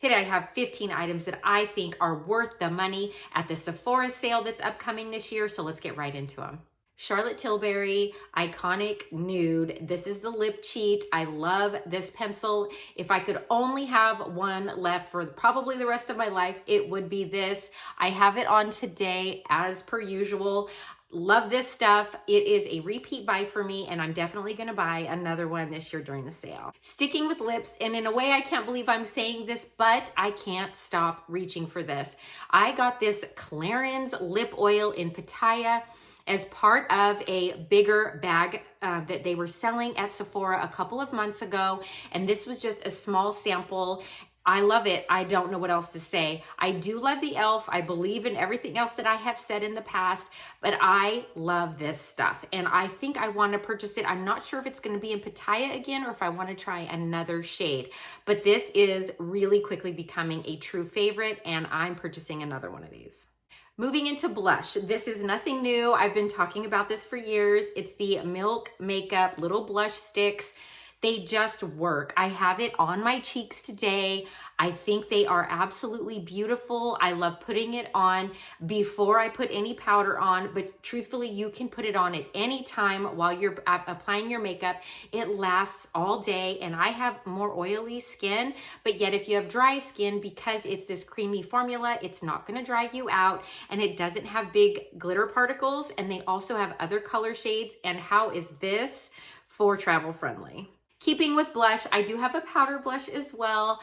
Today I have 15 items that I think are worth the money at the Sephora sale that's upcoming this year, so let's get right into them. Charlotte Tilbury Iconic Nude. This is the lip cheat. I love this pencil. If I could only have one left for probably the rest of my life, it would be this. I have it on today as per usual. Love this stuff. It is a repeat buy for me, and I'm definitely going to buy another one this year during the sale. Sticking with lips, and in a way I can't believe I'm saying this, but I can't stop reaching for this. I got this Clarins lip oil in pitaya as part of a bigger bag that they were selling at Sephora a couple of months ago, and this was just a small sample. I love it. I don't know what else to say. I do love the e.l.f. I believe in everything else that I have said in the past, but I love this stuff, and I think I want to purchase it. I'm not sure if it's going to be in pitaya again or if I want to try another shade, but this is really quickly becoming a true favorite, and I'm purchasing another one of these. Moving into blush, this is nothing new. I've been talking about this for years. It's the Milk Makeup Little Blush Sticks. They just work. I have it on my cheeks today. I think they are absolutely beautiful. I love putting it on before I put any powder on, but truthfully, you can put it on at any time while you're applying your makeup. It lasts all day, and I have more oily skin, but yet if you have dry skin, because it's this creamy formula, it's not gonna dry you out, and it doesn't have big glitter particles, and they also have other color shades, and how is this for travel friendly? Keeping with blush, I do have a powder blush as well.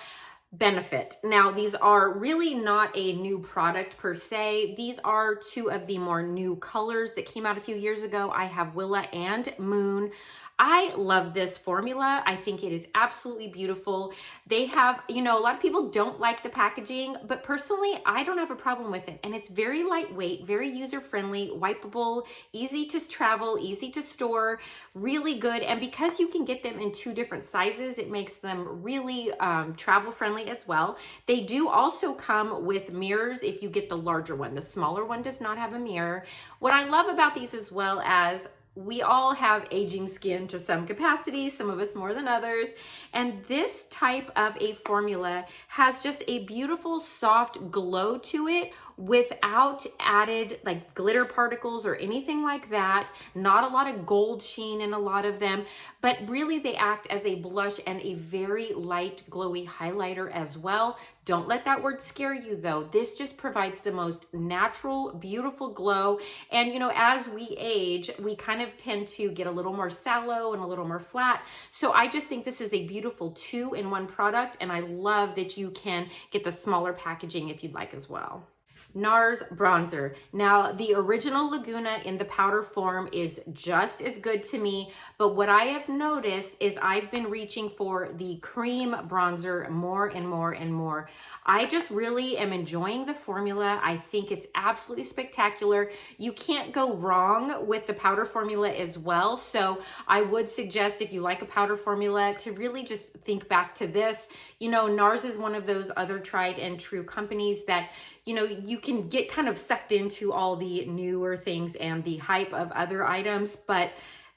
Benefit. Now, these are really not a new product per se. These are two of the more new colors that came out a few years ago. I have Willa and Moone. I love this formula. I think it is absolutely beautiful. They have, a lot of people don't like the packaging, but personally, I don't have a problem with it. And it's very lightweight, very user-friendly, wipeable, easy to travel, easy to store, really good. And because you can get them in two different sizes, it makes them really travel-friendly as well. They do also come with mirrors if you get the larger one. The smaller one does not have a mirror. What I love about these as well as we all have aging skin to some capacity, some of us more than others. And this type of a formula has just a beautiful soft glow to it without added like glitter particles or anything like that. Not a lot of gold sheen in a lot of them, but really they act as a blush and a very light glowy highlighter as well. Don't let that word scare you though. This just provides the most natural, beautiful glow. And as we age, we kind of tend to get a little more sallow and a little more flat. So I just think this is a beautiful 2-in-1 product, and I love that you can get the smaller packaging if you'd like as well. Nars bronzer. Now, the original Laguna in the powder form is just as good to me, but what I have noticed is I've been reaching for the cream bronzer more and more and more. I just really am enjoying the formula. I think it's absolutely spectacular. You can't go wrong with the powder formula as well, so I would suggest if you like a powder formula to really just think back to this. Nars is one of those other tried and true companies that you can get kind of sucked into all the newer things and the hype of other items, but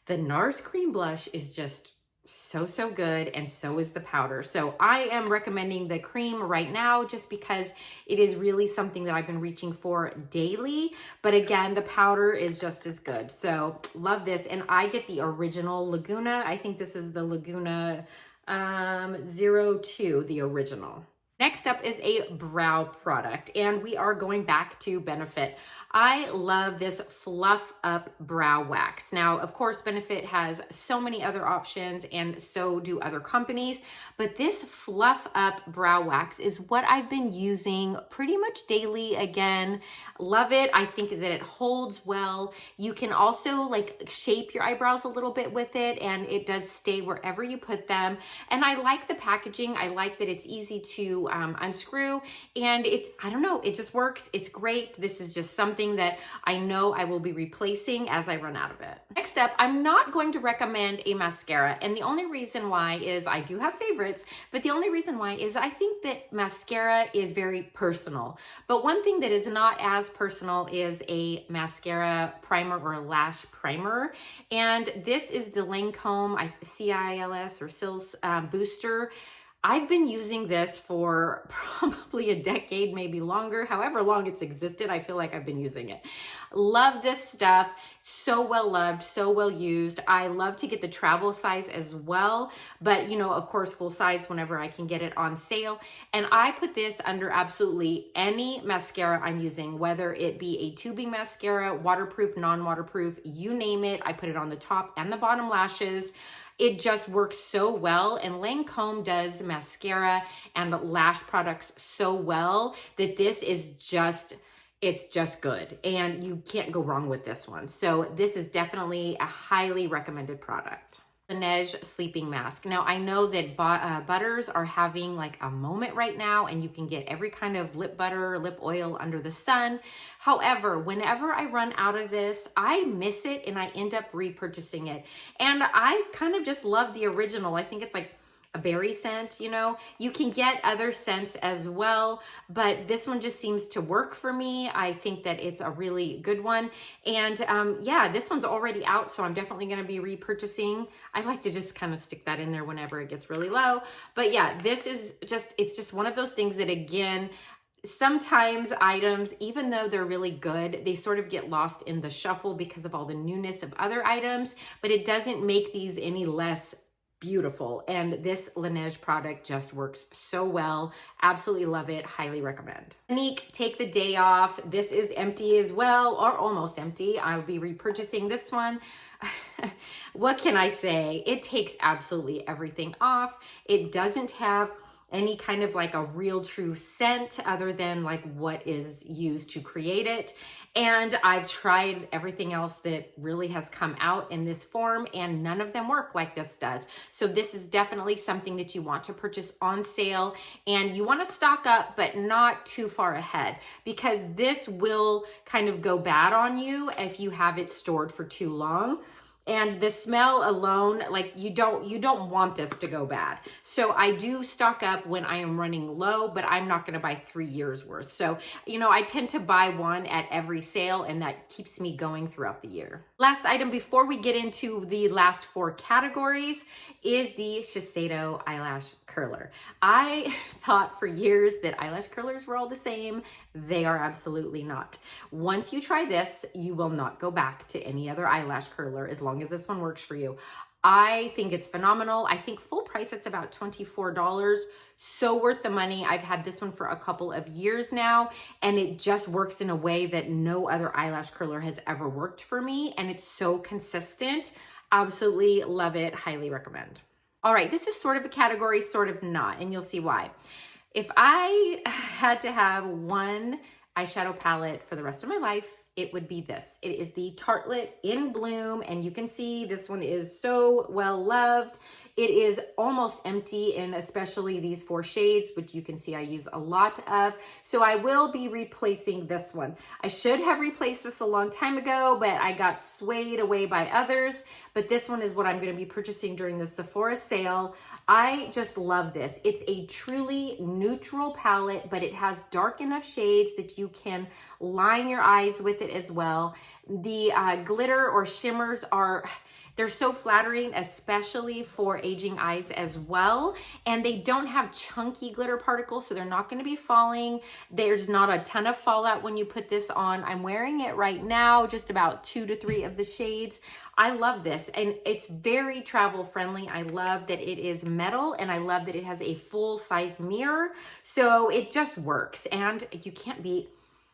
the Nars cream blush is just so good, and so is the powder. So I am recommending the cream right now just because it is really something that I've been reaching for daily. But again, the powder is just as good. So love this. And I get the original Laguna. I think this is the Laguna 02, the original. Next up is a brow product, and we are going back to Benefit. I love this Fluff Up Brow Wax. Now, of course, Benefit has so many other options, and so do other companies, but this Fluff Up Brow Wax is what I've been using pretty much daily. Again, love it. I think that it holds well. You can also shape your eyebrows a little bit with it, and it does stay wherever you put them. And I like the packaging. I like that it's easy to unscrew, and I don't know, it just works. It's great. This is just something that I know I will be replacing as I run out of it. Next up, I'm not going to recommend a mascara, and the only reason why is I do have favorites, but the only reason why is I think that mascara is very personal. But one thing that is not as personal is a mascara primer or a lash primer, and this is the Lancome cils or cils booster. I've been using this for probably a decade, maybe longer, however long it's existed. I feel like I've been using it. Love this stuff. So well loved, so well used. I love to get the travel size as well, but you know, of course, full size whenever I can get it on sale. And I put this under absolutely any mascara I'm using, whether it be a tubing mascara, waterproof, non-waterproof, you name it. I put it on the top and the bottom lashes. It just works so well, and Lancome does mascara and lash products so well that this is just, it's just good, and you can't go wrong with this one. So this is definitely a highly recommended product. Laneige sleeping mask. Now I know that butters are having like a moment right now, and you can get every kind of lip butter, lip oil under the sun. However, whenever I run out of this, I miss it and I end up repurchasing it. And I kind of just love the original. I think it's like a berry scent, you know. You can get other scents as well, but this one just seems to work for me. I think that it's a really good one. And yeah, this one's already out, so I'm definitely going to be repurchasing. I like to just kind of stick that in there whenever it gets really low. But yeah, this is just, it's just one of those things that, again, sometimes items, even though they're really good, they sort of get lost in the shuffle because of all the newness of other items, but it doesn't make these any less beautiful. And this Laneige product just works so well. Absolutely love it. Highly recommend. Clinique, take the day off. This is empty as well, or almost empty. I'll be repurchasing this one. What can I say? It takes absolutely everything off. It doesn't have any kind of like a real true scent other than like what is used to create it. And I've tried everything else that really has come out in this form, and none of them work like this does. So this is definitely something that you want to purchase on sale, and you want to stock up, but not too far ahead, because this will kind of go bad on you if you have it stored for too long. And the smell alone, like you don't want this to go bad. So I do stock up when I am running low, but I'm not going to buy 3 years worth. So, you know, I tend to buy one at every sale, and that keeps me going throughout the year. Last item before we get into the last 4 categories is the Shiseido eyelash curler. I thought for years that eyelash curlers were all the same. They are absolutely not. Once you try this, you will not go back to any other eyelash curler as long as this one works for you. I think it's phenomenal. I think full price, it's about $24. So worth the money. I've had this one for a couple of years now, and it just works in a way that no other eyelash curler has ever worked for me. And it's so consistent. Absolutely love it. Highly recommend. All right, this is sort of a category, sort of not, and you'll see why. If I had to have one eyeshadow palette for the rest of my life, it would be this. It is the Tartelette in Bloom, and you can see this one is so well loved. It is almost empty in especially these 4 shades, which you can see I use a lot of. So I will be replacing this one. I should have replaced this a long time ago, but I got swayed away by others. But this one is what I'm going to be purchasing during the Sephora sale. I just love this. It's a truly neutral palette, but it has dark enough shades that you can line your eyes with it as well. The glitter or shimmers they're so flattering, especially for aging eyes as well. And they don't have chunky glitter particles, so they're not going to be falling. There's not a ton of fallout when you put this on. I'm wearing it right now, just about 2 to 3 of the shades. I love this, and it's very travel friendly. I love that it is metal, and I love that it has a full size mirror. So it just works, and you can't beat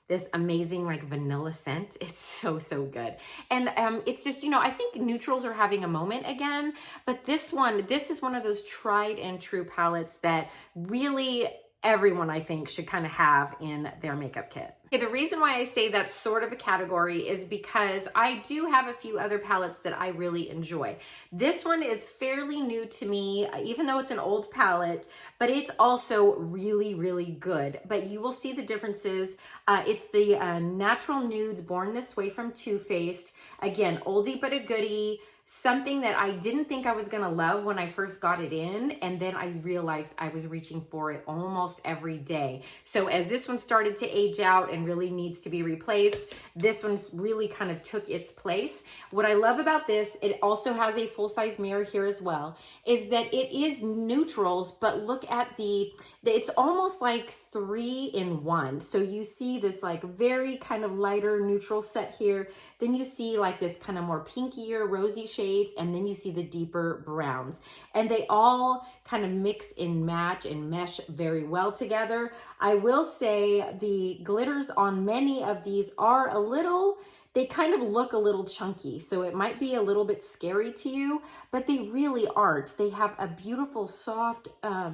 this amazing like vanilla scent. It's so, so good. And it's just, you know, I think neutrals are having a moment again, but this is one of those tried and true palettes that really everyone, I think, should kind of have in their makeup kit. Okay, the reason why I say that's sort of a category is because I do have a few other palettes that I really enjoy. This one is fairly new to me, even though it's an old palette, but it's also really, really good. But you will see the differences. It's the Natural Nudes Born This Way from Too Faced. Again, oldie but a goodie. something that I didn't think I was gonna love when I first got it in, and then I realized I was reaching for it almost every day. So as this one started to age out and really needs to be replaced, this one's really kind of took its place. What I love about this, it also has a full-size mirror here as well, is that it is neutrals, but look at it's almost like 3 in 1. So you see this like very kind of lighter neutral set here, then you see like this kind of more pinkier, rosy shades, and then you see the deeper browns. And they all kind of mix and match and mesh very well together. I will say the glitters on many of these are a little, they kind of look a little chunky, so it might be a little bit scary to you, but they really aren't. They have a beautiful, soft,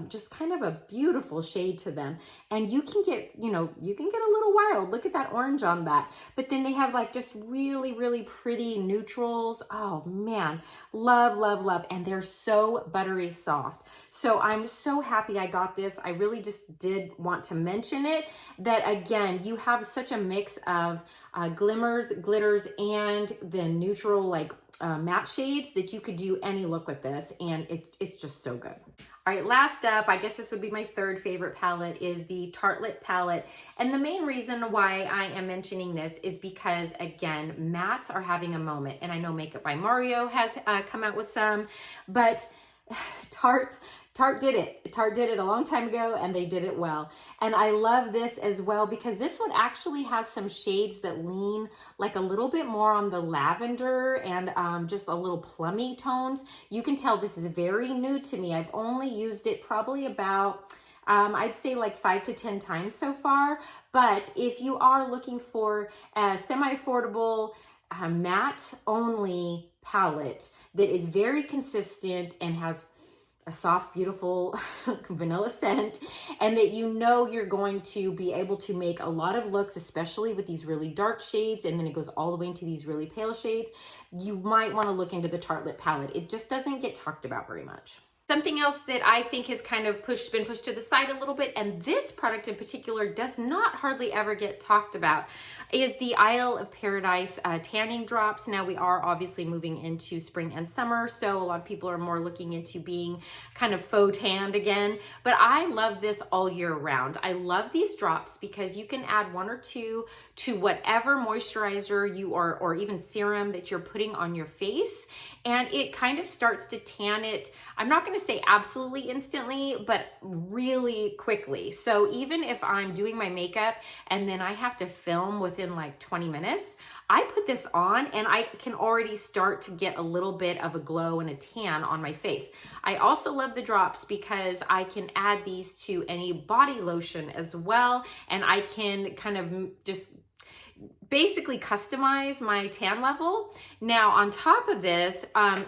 just kind of a beautiful shade to them. And you can get, you can get a little wild. Look at that orange on that. But then they have like just really, really pretty neutrals. Oh man, love, love, love. And they're so buttery soft. So I'm so happy I got this. I really just did want to mention it, that again, you have such a mix of glimmers, glitters, and the neutral like matte shades that you could do any look with this, and it's just so good. All right, last up, I guess this would be my third favorite palette, is the Tartelett palette. And the main reason why I am mentioning this is because, again, mattes are having a moment. And I know Makeup by Mario has come out with some, but Tarte did it. Tarte did it a long time ago, and they did it well. And I love this as well because this one actually has some shades that lean like a little bit more on the lavender and just a little plummy tones. You can tell this is very new to me. I've only used it probably about I'd say like 5 to 10 times so far. But if you are looking for a semi-affordable matte only palette that is very consistent and has a soft, beautiful vanilla scent, and that you're going to be able to make a lot of looks, especially with these really dark shades, and then it goes all the way into these really pale shades, you might want to look into the Tartelett palette. It just doesn't get talked about very much. Something else that I think has kind of been pushed to the side a little bit, and this product in particular does not hardly ever get talked about, is the Isle of Paradise tanning drops. Now we are obviously moving into spring and summer, so a lot of people are more looking into being kind of faux tanned again, but I love this all year round. I love these drops because you can add 1 or 2 to whatever moisturizer you are, or even serum that you're putting on your face, and it kind of starts to tan it. I'm not going to say absolutely instantly, but really quickly. So even if I'm doing my makeup and then I have to film within like 20 minutes, I put this on and I can already start to get a little bit of a glow and a tan on my face. I also love the drops because I can add these to any body lotion as well, and I can kind of just basically customize my tan level. Now on top of this,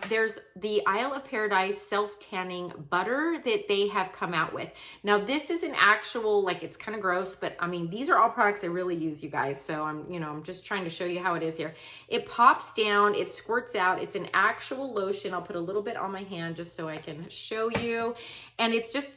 there's the Isle of Paradise self-tanning butter that they have come out with. Now this is an actual, like, it's kind of gross, but I mean, these are all products I really use, you guys. So I'm just trying to show you how it is here. It pops down, it squirts out. It's an actual lotion. I'll put a little bit on my hand just so I can show you. And it's just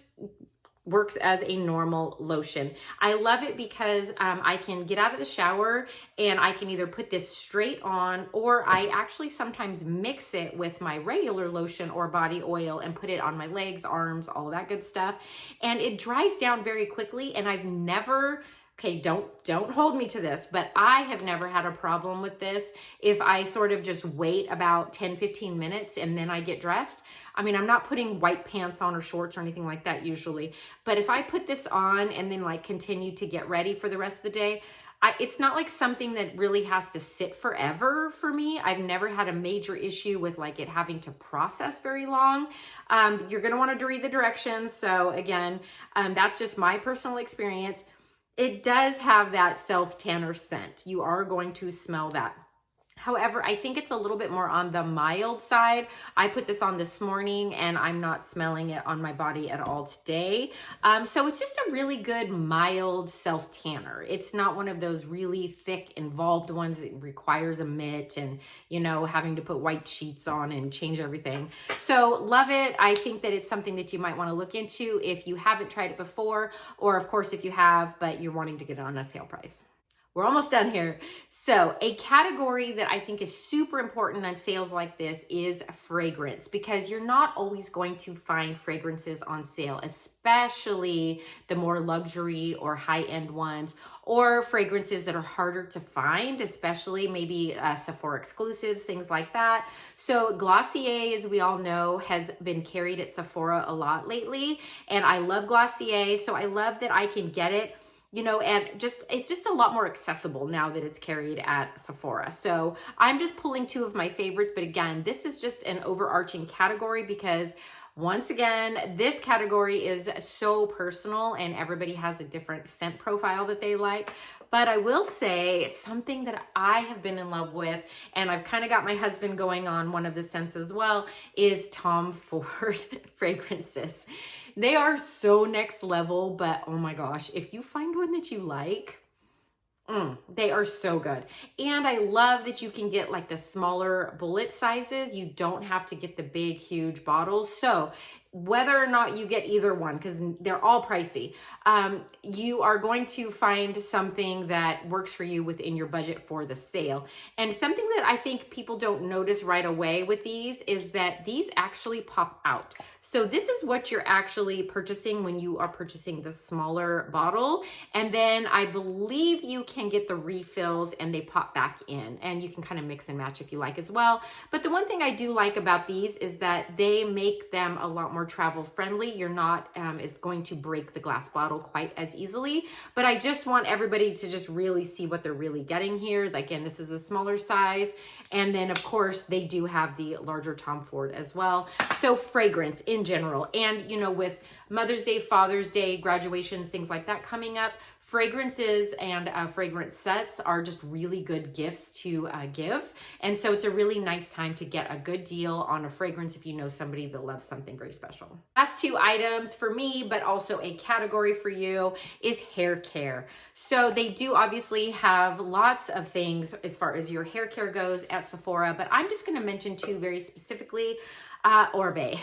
works as a normal lotion. I love it because I can get out of the shower and I can either put this straight on, or I actually sometimes mix it with my regular lotion or body oil and put it on my legs, arms, all of that good stuff. And it dries down very quickly, and I've never, okay, don't hold me to this, but I have never had a problem with this if I sort of just wait about 10-15 minutes and then I get dressed. I mean, I'm not putting white pants on or shorts or anything like that usually, but if I put this on and then like continue to get ready for the rest of the day, it's not like something that really has to sit forever for me. I've never had a major issue with like it having to process very long. You're gonna want to read the directions. So again, that's just my personal experience. It does have that self-tanner scent. You are going to smell that. However, I think it's a little bit more on the mild side. I put this on this morning and I'm not smelling it on my body at all today. So it's just a really good mild self-tanner. It's not one of those really thick, involved ones that requires a mitt and, having to put white sheets on and change everything. So love it. I think that it's something that you might want to look into if you haven't tried it before, or of course if you have, but you're wanting to get it on a sale price. we're almost done here. So a category that I think is super important on sales like this is fragrance, because you're not always going to find fragrances on sale, especially the more luxury or high-end ones, or fragrances that are harder to find, especially maybe Sephora exclusives, things like that. So Glossier, as we all know, has been carried at Sephora a lot lately, and I love Glossier, so I love that I can get it, you know, and it's just a lot more accessible now that it's carried at Sephora. So I'm just pulling two of my favorites, but again, this is just an overarching category because once again, this category is so personal and everybody has a different scent profile that they like. But I will say something that I have been in love with, and I've kind of got my husband going on one of the scents as well, is Tom Ford fragrances. They are so next level, but oh my gosh, if you find one that you like, they are so good. And I love that you can get like the smaller bullet sizes. You don't have to get the big, huge bottles. So whether or not you get either one, because they're all pricey, you are going to find something that works for you within your budget for the sale. And something that I think people don't notice right away with these is that these actually pop out. So this is what you're actually purchasing when you are purchasing the smaller bottle. And then I believe you can get the refills and they pop back in, and you can kind of mix and match if you like as well. But the one thing I do like about these is that they make them a lot more travel friendly. You're not is going to break the glass bottle quite as easily, but I just want everybody to just really see what they're really getting here. Again, this is a smaller size, and then of course they do have the larger Tom Ford as well. So fragrance in general, and you know, with Mother's Day, Father's Day, graduations, things like that coming up, fragrances and fragrance sets are just really good gifts to give. And so it's a really nice time to get a good deal on a fragrance if you know somebody that loves something very special. Last two items for me, but also a category for you, is hair care. So they do obviously have lots of things as far as your hair care goes at Sephora, but I'm just gonna mention two very specifically. Oribe.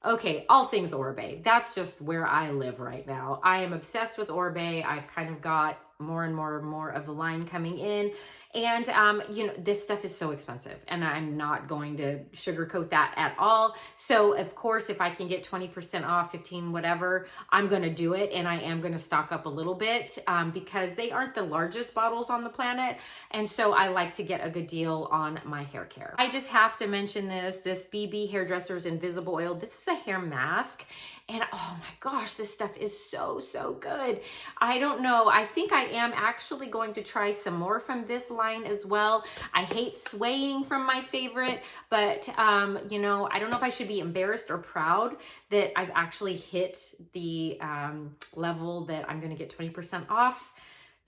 Okay, all things Oribe. That's just where I live right now. I am obsessed with Oribe. I've kind of got more and more of the line coming in. And, you know, this stuff is so expensive, and I'm not going to sugarcoat that at all. So of course, if I can get 20% off, 15, whatever, I'm going to do it. And I am going to stock up a little bit because they aren't the largest bottles on the planet. And so I like to get a good deal on my hair care. I just have to mention this BB Hairdressers Invisible Oil. This is a hair mask. And oh my gosh, this stuff is so good. I don't know. I think I am actually going to try some more from this line as well. I hate swaying from my favorite, but you know, I don't know if I should be embarrassed or proud that I've actually hit the level that I'm going to get 20% off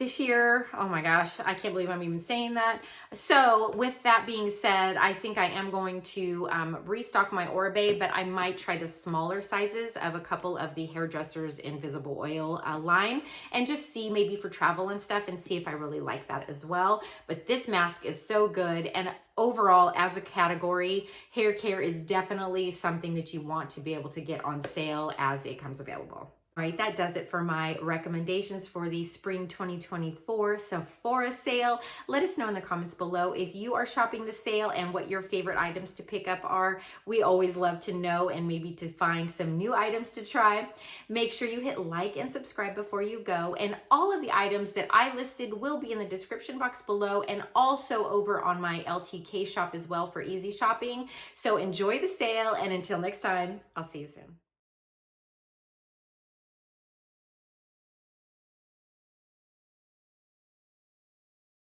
this year. Oh my gosh, I can't believe I'm even saying that. So with that being said, I think I am going to restock my Oribe, but I might try the smaller sizes of a couple of the Hairdressers Invisible Oil line and just see maybe for travel and stuff and see if I really like that as well. But this mask is so good, and overall as a category, hair care is definitely something that you want to be able to get on sale as it comes available. All right, that does it for my recommendations for the spring 2024 Sephora sale. Let us know in the comments below if you are shopping the sale and what your favorite items to pick up are. We always love to know and maybe to find some new items to try. Make sure you hit like and subscribe before you go. And all of the items that I listed will be in the description box below and also over on my LTK shop as well for easy shopping. So enjoy the sale, and until next time, I'll see you soon.